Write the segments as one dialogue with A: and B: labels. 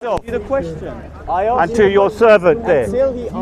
A: The question.
B: And to your servant there,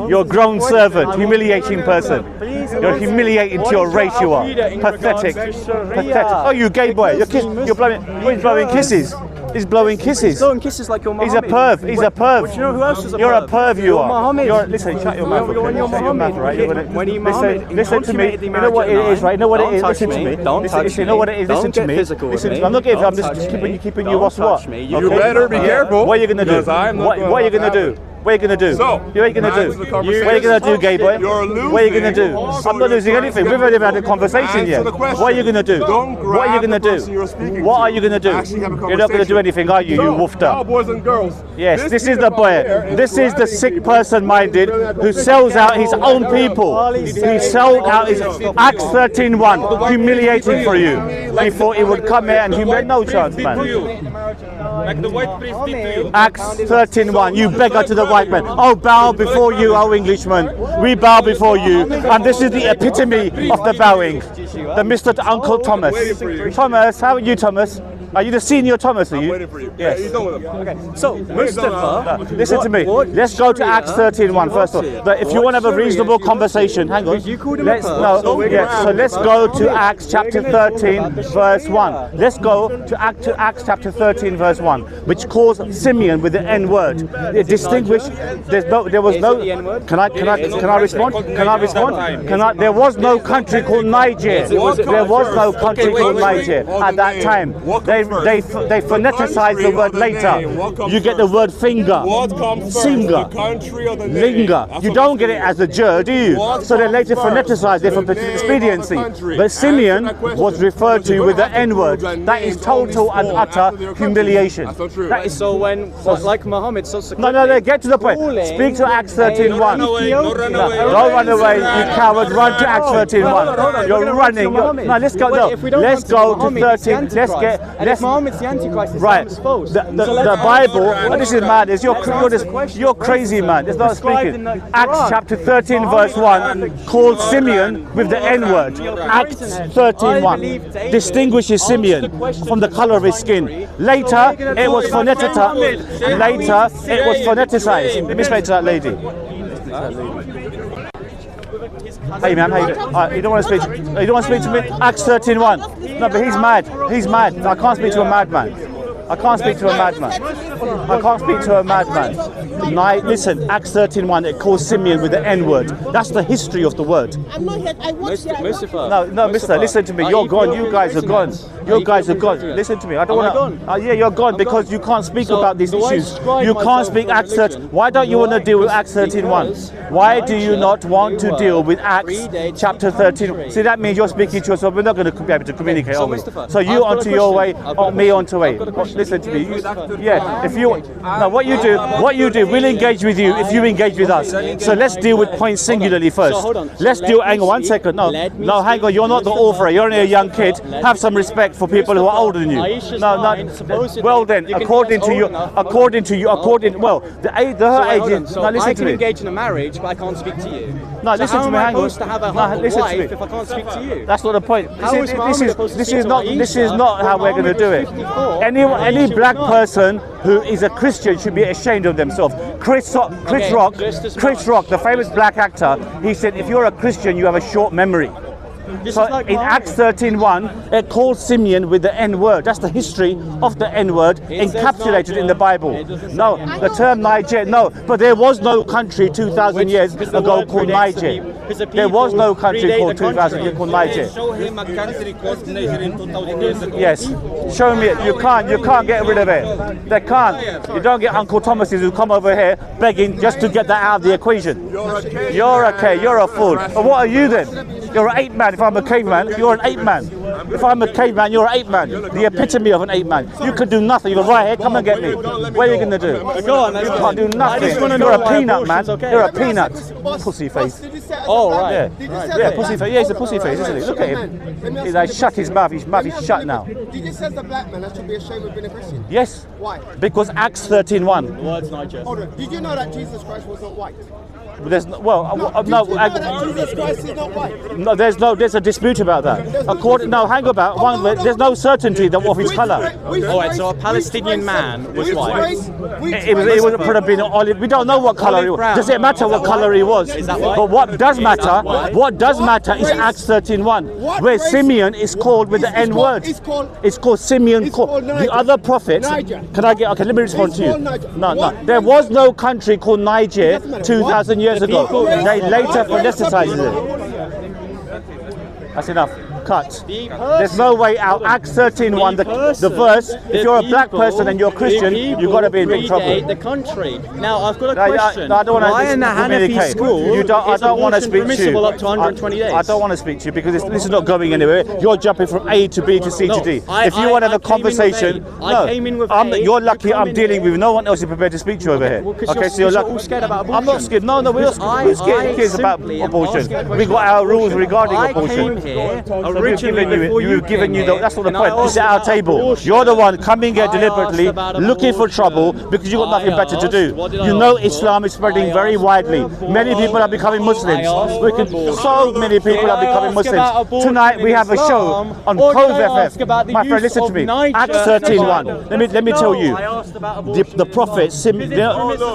B: your grown servant, humiliating person. You're humiliating to your race, you are. Pathetic. Pathetic. Oh, you gay boy. You're blowing, he's blowing kisses. He's blowing kisses.
A: Blowing kisses like you're Muhammad.
B: He's a perv. He's a perv.
A: Well, do you know who else is a perv?
B: You're a perv, you are.
A: Muhammad.
B: Listen, shut your mouth.
A: When you're Muhammad,
B: right?
A: when you Muhammad,
B: listen to me. You know what it is, right? You know what it is. Listen to me.
A: Don't touch me.
B: You know what it is. Listen to me. Listen. I'm not giving. I'm just keeping you what's what.
C: You better be careful.
B: What are you gonna do? What are you gonna do? What are you going to do?
C: So,
B: what are you going to do? What are you going to do, gay boy?
C: You're losing.
B: What are you going to do? I'm not losing anything. We've already had a conversation yet. What are you going to do? What are you going to do? What are you going to do? You're not going to do anything, are you, you woofter?
C: Now, boys and girls.
B: Yes, this is the boy. This is the sick person-minded who sells out his own people. He sold out his Acts 13:1, humiliating for you. He thought he would come here and humiliate. No chance, man.
D: Like the white priest did to you.
B: Acts 13:1, you beggar to the white man. Oh, bow before you, oh Englishman. We bow before you. And this is the epitome of the bowing. The Mr. Uncle Thomas. Thomas, how are you, Thomas? Are you the senior Thomas, are you?
C: I'm waiting for you.
B: Yes.
C: Yeah, he's done with him.
A: Okay, so Mustafa,
B: Listen to me. Let's go to Acts 13:1 first of all. But if you want to have a reasonable conversation, hang on.
A: You called him
B: Let's
A: a perv.
B: so let's go to Acts chapter 13 verse 1. Let's go to Acts chapter 13 verse 1, which calls Simeon with the N word. It distinguished. There was no. Can I respond? There was no country called Niger. There was no country called Niger at that time. They phoneticized the word later. You get the word finger, singer, linger. You don't get it as a ger, do you? So they later phoneticized it for expediency. But Simeon was referred to with the N word. That is total and utter humiliation. That is
A: so when, like Muhammad subsequently...
B: No, get to the point. Speak to Acts 13:1. Don't run away, you coward. Run to Acts 13:1. You're running. No, let's go. No, let's go to 13. Let's
A: Muhammad's the Antichrist.
B: Right. The Bible, and this is madness. You're crazy, man. It's not speaking. Acts chapter 13 verse 1 called Simeon with the N word. Acts 13:1 distinguishes Simeon from the color of his skin. Later, it was phoneticized. Let me speak to that lady. Hey man, how you doing? You don't want to speak. You don't want to speak to me. Acts 13:1. No, but he's mad. He's mad. I can't speak to a madman. I can't speak to a madman. I can't speak to a madman. Listen, Acts 13:1. It calls Simeon with the N word. That's the history of the word.
E: I'm not here. I watched it.
B: No, Mister. Listen to me. You're gone. You guys are gone. You guys are gone. Listen to me. I don't want to. Yeah, you're gone because you can't speak about these issues. You can't speak Acts 13. Why don't you want to deal with Acts 13:1? Why do you not want to deal with Acts chapter 13? See, that means you're speaking to yourself. We're not going to be able to communicate, are we? So you onto your way, me onto way. Listen to me. If you now what you do, we'll engage with you if you engage with us. So let's deal with points singularly first. Let's deal. Hang on 1 second. No, hang on. You're not the author. You're only a young kid. Have some respect for people who are older than you. Well then, according to you, well, her age is. Now listen
A: I
B: to
A: can
B: me.
A: engage in a marriage, but I can't speak to you.
B: No, listen to me. Hang on.
A: Supposed to have a wife if I can't speak to you?
B: That's not the point. This is not how we're going to do it.
A: 54.
B: Any black person who is a Christian should be ashamed of themselves. Chris Rock, the famous black actor, he said, if you're a Christian, you have a short memory. So in Acts 13:1, it calls Simeon with the N word. That's the history of the N word encapsulated in the Bible. No, the term Niger, no, but there was no country 2,000 years ago called Niger. There was no country called 2,000 years called Niger.
D: Show him a country called Niger in 2,000 years ago.
B: Yes, show me it. You can't get rid of it. They can't. You don't get Uncle Thomases who come over here begging just to get that out of the equation. You're okay. You're a fool. But what are you then? You're an ape man. If I'm a caveman, you're an ape man. If I'm a caveman, you're an ape man. The epitome of an ape man. You could do nothing. You go right here, come and get me. What are you going to do? You can't do nothing. You're a peanut, man. You're a peanut. Pussy face.
A: Oh, right.
B: Yeah, pussy face. Yeah, he's a pussy face, isn't he? Look at him. He's like shut his mouth. His mouth is shut now.
E: Did you say as a black man I should be ashamed of being a Christian?
B: Yes.
E: Why?
B: Because Acts 13:1.
A: Words Niger.
E: Hold on. Did you know that Jesus Christ was not white?
B: There's
E: Jesus Christ is not white.
B: no, there's a dispute about that. According, no, hang about. One minute, there's no certainty of his colour.
A: All right, so a Palestinian man was white.
B: It would have been olive. We don't know what colour he was. Does it matter what colour he was?
A: Is that white?
B: But what does matter is Acts 13:1, where Simeon is called with the N word. It's called Simeon. The other prophets. Can I get? Okay, let me respond to you. No. There was no country called Niger 2,000 years ago. They later phoneticized it. That's enough. Cut. There's no way out. Acts 13:1, the verse. If you're a black person and you're Christian, you've got to be in big trouble.
A: The country. Now I've got a question.
B: I don't want to
A: Why in the Hanafi school
B: I don't want to speak to
A: permissible
B: you.
A: up to 120 days?
B: I don't want to speak to you because this is not going anywhere. You're jumping from A to B to C to D. If you want to have a conversation, you're lucky. I'm dealing with no one else is prepared to speak to you over here. Okay, so you're lucky.
A: Scared about abortion.
B: I'm not scared. No, we're not scared about abortion. We've got our rules regarding abortion.
A: I came here originally before you came here.
B: That's not the point. This is our table. You're the one coming here deliberately, looking for trouble because you've got nothing better to do. You know Islam is spreading very widely. Many people are becoming Muslims. So many people are becoming Muslims. Tonight we have a show on Cove FF. My friend, listen to me. Acts 13:1. Let me tell you. The prophet,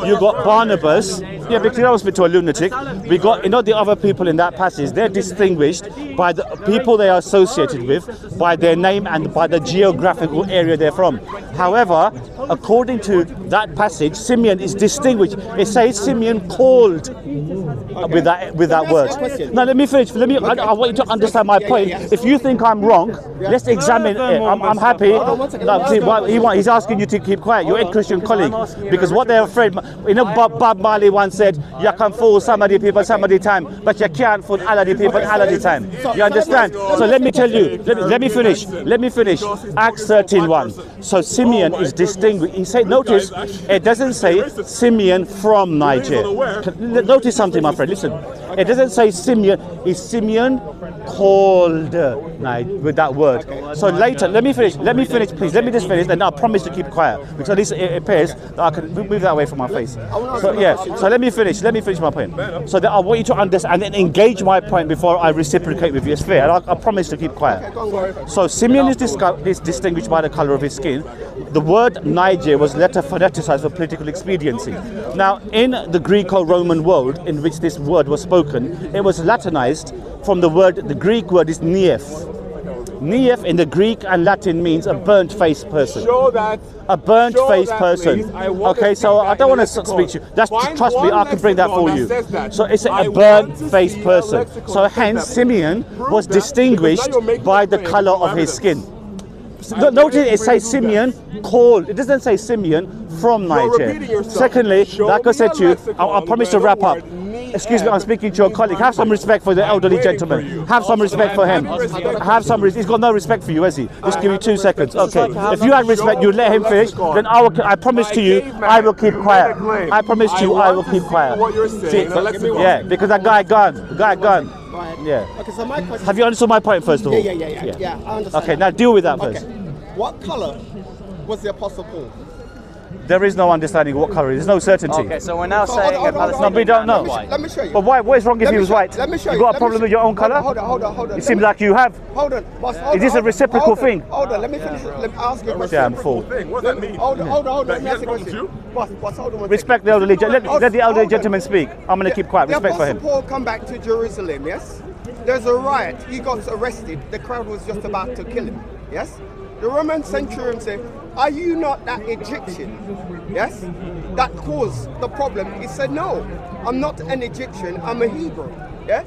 B: you got Barnabas. Yeah, because I was speaking to a lunatic. We got, the other people in that passage. They're distinguished by the people they are associated with, by their name and by the geographical area they're from. However, according to that passage, Simeon is distinguished. It says Simeon called with that word. Now let me finish. I want you to understand my point. If you think I'm wrong, let's examine it. I'm happy. He's asking you to keep quiet. You're a Christian colleague because what they're afraid. Bob Marley once said, "You can fool some of the people some of the time, but you can't fool all of the people all of the time." You understand? So let me tell you. Let me finish. Acts 13:1. So Simeon is distinguished. He said, notice, it doesn't say Simeon from Niger. Notice something, my friend. Listen, it doesn't say Simeon. It's Simeon called with that word. So later, let me finish, please. Let me just finish, and I promise to keep quiet because at least it appears that I can move that away from my face. So yeah. So let me finish my point. So that I want you to understand and then engage my point before I reciprocate with you. It's fair. I promise to keep quiet. So Simeon is distinguished by the color of his skin. The word Niger was later phoneticized for political expediency. Now, in the Greco-Roman world in which this word was spoken, it was Latinized from the Greek word is Nief. Nief in the Greek and Latin means a burnt-faced person. A burnt-faced person. Okay, so I don't want to speak to you. Trust me, I can bring that for you. So it's a burnt-faced person. So hence, Simeon was distinguished by the color of his skin. Notice it says Simeon called. It doesn't say Simeon from Niger. Secondly, like I said to you, I promise to wrap up. Excuse me, I'm speaking to your colleague. Have some respect for the elderly gentleman. Have some respect for him. He's got no respect for you, has he? Just give me 2 seconds. Okay. If you had respect, you let him finish. Then I promise to you, I will keep quiet. I promise to you, I will keep quiet. See, yeah, because that guy gone. Yeah.
E: Okay, so my question.
B: Have you understood my point first of all?
E: Yeah, I understand.
B: Okay, now deal with that first.
E: What colour was the Apostle Paul?
B: There is no understanding what colour. There's no certainty.
A: Okay, so we're now saying a Palestinian.
B: No, we don't know.
E: Let me show you.
B: But why? What is wrong if he was white?
E: Let me show you.
B: You got a problem with your own colour?
E: Hold on.
B: It seems like you have.
E: Hold on. Boss,
B: is this a reciprocal thing?
E: Hold on. Let me finish. Let me ask you a question.
B: Damn fool.
C: What does that mean?
E: Hold on. Let me ask you a question. Boss, hold on.
B: Respect the elderly. Let the elderly gentleman speak. I'm going to keep quiet. Respect for him.
E: The Apostle Paul come back to Jerusalem. Yes. There's a riot. He got arrested. The crowd was just about to kill him. Yes. The Roman centurion said, "Are you not that Egyptian?" Yes? That caused the problem. He said, "No, I'm not an Egyptian, I'm a Hebrew." Yeah?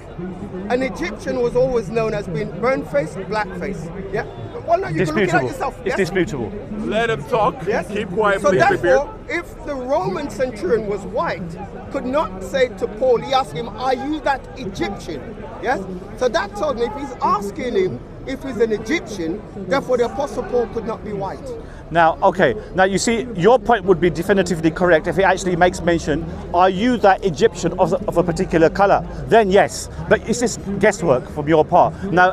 E: An Egyptian was always known as being burnt-faced, black-faced. Yeah? Well, no, you can look at yourself.
B: It's disputable.
C: Let him talk.
E: Yes?
C: Keep quiet,
E: so
C: please.
E: therefore, if the Roman centurion was white, could not say to Paul, he asked him, "Are you that Egyptian?" Yes? So that told me if he's asking him if he's an Egyptian, therefore the Apostle Paul could not be white.
B: Now, okay. Now, you see, your point would be definitively correct if it actually makes mention, are you that Egyptian of a particular colour? Then yes. But it's just guesswork from your part. Now,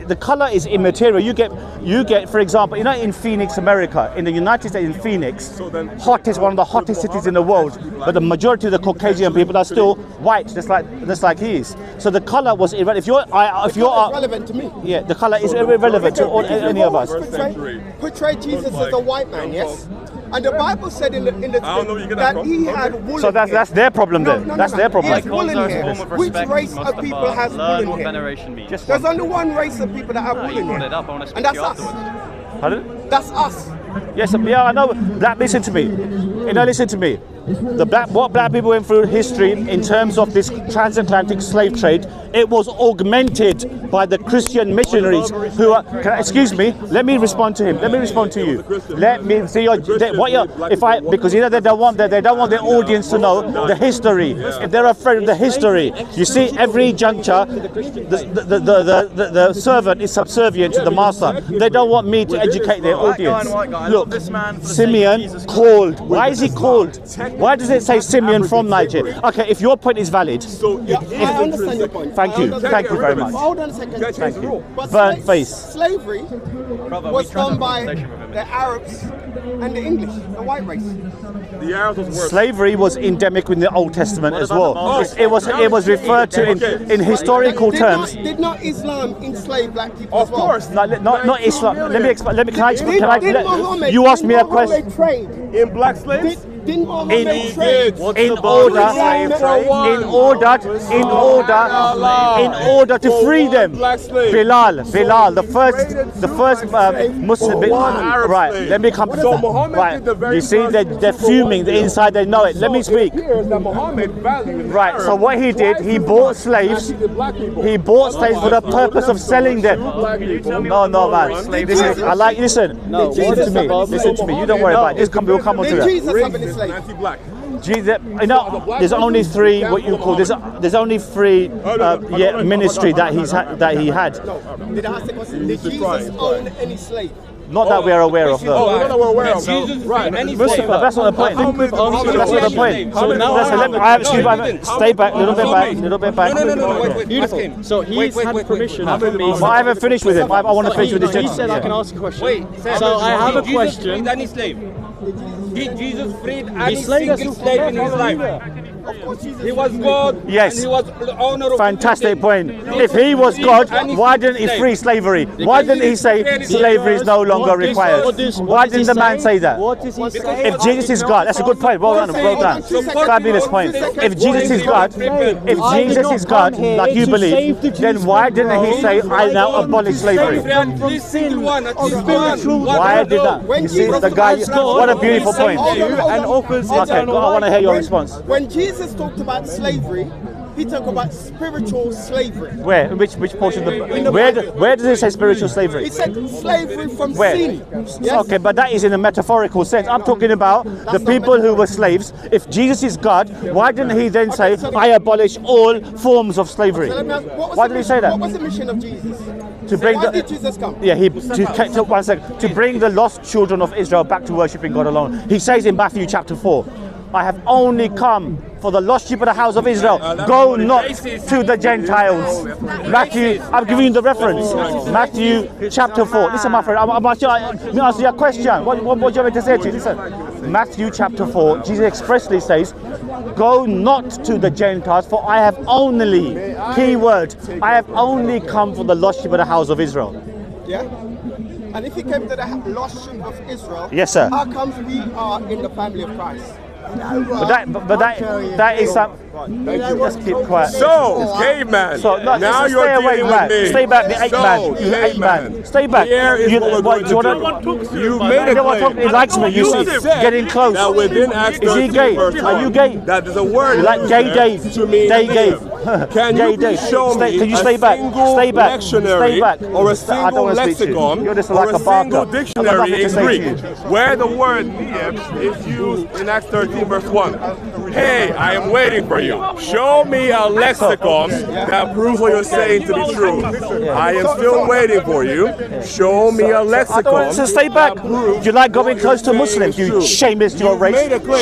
B: the color is immaterial. You get, for example, you know, in Phoenix, America, in the United States, in Phoenix, one of the hottest cities in the world, but the majority of the Caucasian people are still white, just like he is. So the color was irrelevant. If you're
E: irrelevant to me.
B: Yeah, the color is irrelevant to any of us.
E: Portray Jesus as a white man, yes. And the Bible said in the that he had wool.
B: So that's their problem then. That's their problem.
E: He has wool in here. Which race of people has wool in here? There's only one race of people that have wool in here, and that's us.
B: Pardon?
E: That's us.
B: Yes, yeah, I know. Listen to me. You know, listen to me. What black people went through history in terms of this transatlantic slave trade, it was augmented by the Christian missionaries who are. Excuse me. Let me respond to him. Let me respond to you. Let me see because you know they don't want their audience to know the history. If they're afraid of the history, you see, every juncture, the servant is subservient to the master. They don't want me to educate their audience. Look, Simeon called. Why is he called? Why does it say Simeon from Nigeria? Okay, if your point is valid.
E: I understand your point.
B: Thank you very much.
E: Hold on a second.
B: Thank you.
E: But
B: Burnt face.
E: Slavery was done by the Arabs and the English, the white race.
C: The Arabs was worse.
B: Slavery was endemic in the Old Testament as well. It was referred to in historical terms.
E: Did not Islam enslave black people?
C: Of course.
B: Not Islam. Let me explain. You
E: You
B: asked me a question.
C: In black slaves?
E: Didn't Muhammad trade?
B: In order to free them. Bilal, the first Muslim. Right. Let me come. Right. You see, they're fuming. The inside, they know it. Let me speak. Right. So what he did, he bought slaves. He bought slaves for the purpose of selling them. No, man. Listen. Listen to me. You don't worry about it. We'll come on to that.
C: Anti-black.
B: Jesus, you know, there's only three. What you call there's only three ministry that he had.
E: Did I ask the question? Did Jesus own any slave?
B: Not that we are aware of, though.
C: Oh, not we're aware of.
D: Right.
B: Mustafa, that's not the point. That's not the point. Stay back, a little bit back.
D: No.
A: Beautiful. So he's had permission from me.
B: I haven't finished with him. I want to finish with this
A: He
B: gentleman.
A: said I can ask a question.
D: Wait.
A: So I have a
D: Did Jesus
A: question.
D: freed any slave? Did Jesus freed any
A: slayed us
D: single
A: all.
D: slave in his life? He was God.
B: Yes.
D: And he was the owner of
B: Fantastic point. If he was God, why didn't he free slavery? Why didn't he say slavery is no longer required? Why didn't the man say that?
A: What does he say?
B: If Jesus is God, that's a good point. Well done. Fabulous point. If Jesus is God, like you believe, then why didn't he say, I now abolish slavery?
D: This single one, at least one.
B: Why did that? You see, the guy, what a beautiful point.
A: And offers
B: Okay, I want to hear your response.
E: When Jesus talked about slavery, he talked about spiritual slavery.
B: Where? Which portion? Where does it say spiritual slavery?
E: He said slavery from
B: Where?
E: sin. Yes?
B: Okay, but that is in a metaphorical sense. I'm talking about the people who were slaves. If Jesus is God, why didn't he then say, I abolish all forms of slavery?
E: So let me ask,
B: Why did he say that?
E: What was the mission of Jesus?
B: To bring
E: Why did Jesus come?
B: Yeah, to bring the lost children of Israel back to worshiping God alone. He says in Matthew chapter 4, I have only come for the lost sheep of the house of Israel. Go not to the Gentiles. Matthew, I'm giving you the reference. Matthew chapter 4. Listen, my friend, I'm asking you a question. What do you want me to say to you? Listen. Matthew chapter 4, Jesus expressly says, go not to the Gentiles, for I have only, key word, I have only come for the lost sheep of the house of Israel.
E: Yeah? And if he came to the lost sheep of Israel,
B: Yes, sir.
E: how comes we are in the family of Christ?
B: But that is some. Just keep quiet.
C: So, caveman.
B: So
C: now you're
B: stay away,
C: dealing
B: man.
C: with me.
B: Stay back, the ape man. You ape man. Stay back.
C: Here is what we're going to do. You made a claim.
B: He likes me. You see,
C: said
B: getting close.
C: that within Acts
B: Is he
C: 13
B: gay?
C: verse
B: Are you
C: 1,
B: gay?
C: that there's a word
B: You like gay Dave?
C: to me.
B: Gay Dave.
C: Can
B: Gay
C: you
B: Dave.
C: show me
B: Can you
C: a
B: stay back?
C: single
B: Stay back.
C: lectionary
B: Stay back.
C: or a
B: I don't
C: single
B: want to speak to you.
C: lexicon
B: You're just
C: or
B: like
C: a
B: a
C: single
B: barker.
C: dictionary
B: I've got nothing to
C: in
B: say
C: Greek
B: to you.
C: where the word "nieb" is used in Acts 13 verse 1? Hey, I am waiting for you. Show me a lexicon that proves what you're saying to be true. I am still waiting for you. Show me a lexicon.
B: So stay back. You like going close to Muslims. You shameless to your race.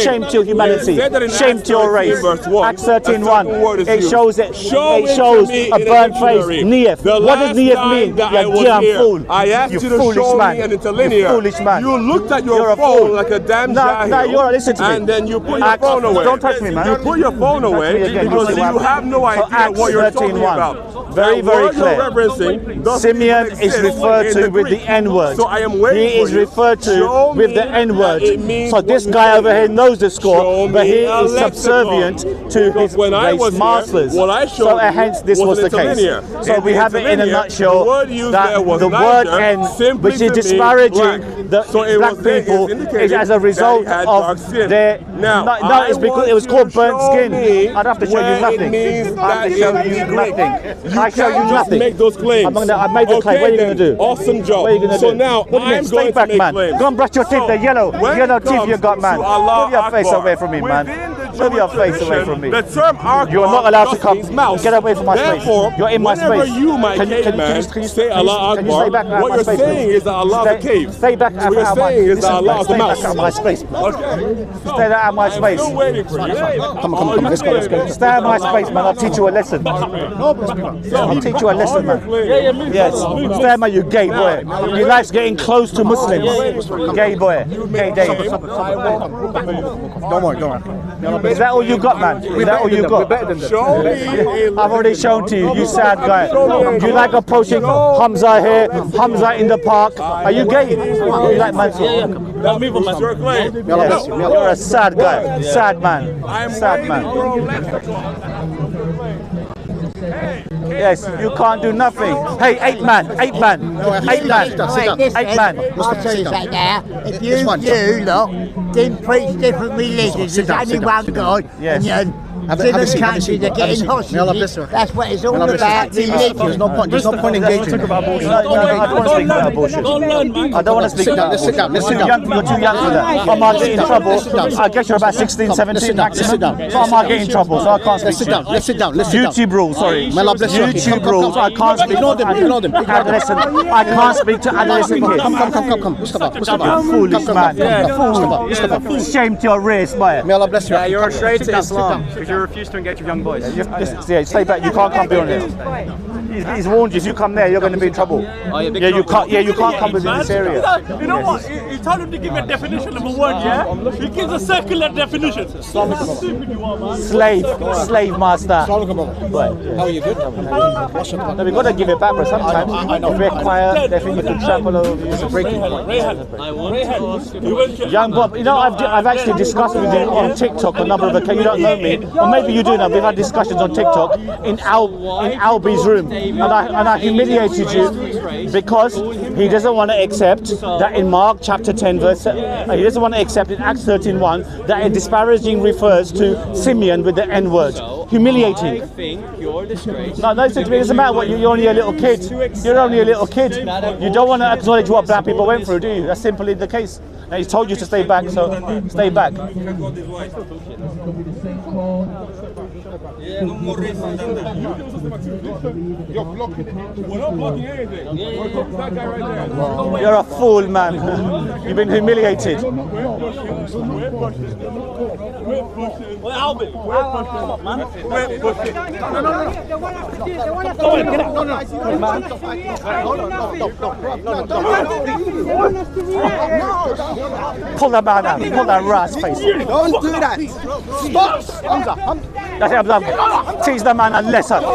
B: Shame to your humanity. Shame to your race. Acts 13:1. It shows shows it.
C: Show
B: It
C: it
B: shows
C: to me
B: a
C: in
B: burnt face.
C: dictionary.
B: Niyef.
C: The
B: What does
C: last
B: Niyef
C: time
B: mean?
C: that
B: You
C: I was
B: damn
C: here,
B: fool.
C: I asked
B: You
C: you to
B: foolish
C: show
B: man.
C: me an interlinear.
B: You foolish man.
C: You looked at your
B: You're a
C: phone
B: fool.
C: like a damn
B: No,
C: jahil.
B: you're listen to me.
C: And then you put your phone away.
B: Don't touch me, man.
C: You put your phone
B: Touch me
C: away
B: again.
C: because
B: You'll see
C: you
B: what
C: have no
B: happens. So
C: idea
B: Acts
C: what you're talking
B: 13:1.
C: about.
B: Very,
C: That
B: very
C: word
B: clear.
C: you're referencing doesn't
B: Simeon
C: even
B: is
C: exist
B: referred
C: in
B: to
C: the
B: with the
C: Greek.
B: N-word.
C: So I am waiting
B: He
C: for
B: is
C: you.
B: referred to
C: Show
B: with
C: me
B: the N-word.
C: that it means
B: So
C: what
B: this
C: you're
B: guy over
C: saying.
B: here knows the score,
C: Show
B: but
C: me
B: he
C: a
B: is subservient
C: lexicon.
B: to
C: Because
B: his
C: when I
B: race
C: was here,
B: masters.
C: what I showed
B: So
C: you
B: hence this was the
C: an
B: case.
C: interlinear.
B: So we have it in a
C: interlinear,
B: nutshell
C: the word used there
B: that
C: was
B: the word
C: Niger,
B: N,
C: simply
B: which is
C: to mean
B: disparaging
C: black.
B: the
C: So it
B: black
C: was
B: people,
C: indicating
B: is as a
C: that he
B: result
C: had dark
B: of
C: skin.
B: their.
C: Now,
B: No, it's because it was called burnt skin. I'd have to show you
C: where
B: nothing.
C: It means
B: I have
C: that
B: to show
C: in
B: you
C: Greek.
B: nothing.
C: You
B: I show you
C: can't just
B: nothing.
C: make those claims.
B: I made the claim. What are you going to do?
C: Awesome job.
B: What are you going to
C: so
B: do?
C: now
B: What do you mean?
C: I'm
B: Stay
C: going
B: back,
C: to make
B: man.
C: claims.
B: Go and brush your teeth. They're yellow.
C: When
B: Yellow
C: it
B: teeth you
C: comes
B: got, man.
C: to Allah
B: Move your face
C: Akbar,
B: away from me, man.
C: within the
B: Move your
C: Jewish
B: face away
C: tradition,
B: from me.
C: The term Akbar
B: You are not allowed to
C: just
B: come.
C: means mouse.
B: Get away from my space.
C: Therefore,
B: You're in my
C: whenever
B: space.
C: you, my
B: Can you
C: say Allah
B: can you stay back
C: Akbar,
B: out
C: what
B: my
C: you're
B: space,
C: saying
B: please?
C: is that Allah is a cave.
B: Stay back
C: What you're
B: out my
C: saying is that
B: listen,
C: Allah is a
B: stay back
C: mouse.
B: out my space.
C: Okay.
B: Stay out of my space.
C: I'm still waiting for you.
B: Come on, let's go. Stay out of my space, man. I'll teach you a lesson. I'll teach you a lesson, man. Yes. Stay out of my, you gay boy. Your life's getting close to Muslims. Gay boy. Gay Dave.
A: Don't worry.
B: Is that all you got, man? Is that all you got?
C: Show me
B: I've already shown to you, you sad guy. You like approaching Hamza here, Hamza in the park. Are you gay? You like man?
C: Sure claim.
B: Yes. You're a sad guy. Sad man. Sad man. Yes, you can't do nothing. Hey, 8 man. 8 man. 8 man. 8 man.
F: I'll tell you that now. If you lot didn't preach different religions, there's only one God, and you different countries are getting hostages. That's what it's all about, religion.
A: There's no point engaging.
B: I don't want to speak about bullshit. I don't want to speak about bullshit. You're too young for that. I might get in trouble. I guess you're about 16, 17 maximum. So I might get in trouble, so I can't speak.
A: Let's sit down.
B: YouTube rules, sorry. YouTube rules. I can't speak
A: them.
B: adolescent. I can't speak to adolescent kids.
A: Come. Mustafa.
B: Foolish man. Fool. Shame to your race, boy.
A: May Allah bless you.
G: Yeah, you're straight to Islam because you refuse to engage with young boys.
B: Yeah, stay back. You can't come beyond here. He's warned you. If you come there, you're going to be in trouble. Yeah, you can't. Yeah, you can't come within this area.
H: You know what? He told him to give a definition of a word, yeah? He gives a circular definition. Stupid you are, man.
B: Slave master.
A: How are you? Good?
B: No, we got to give it back, but sometimes if we're quiet, they think we can trample over you. It's a breaking point. Young Bob, you know, I've actually discussed with you on TikTok a number of occasions. You don't know me, or maybe you do know. We've had discussions on TikTok in Albie's room, and I humiliated you because he doesn't want to accept that in Mark chapter 10 verse. He doesn't want to accept in Acts 13:1 that a disparaging refers to Simeon with the N-word. Humiliating.
G: I think you're disgraced.
B: No, listen to me. It doesn't matter what you're only a little kid. You're only a little kid. You don't want to acknowledge what black people went through, do you? That's simply the case. Now he's told you to stay back, so stay back.
D: Yeah, no more racist than that.
C: You're blocking it. We're not blocking anything. We're talking to that guy right there.
B: You're a fool, man. You've been humiliated.
H: Well, Albert, come on, man.
B: Pull that man out. Pull that rat's face.
E: Don't do that. Stop.
B: That's it, Teach the man a lesson.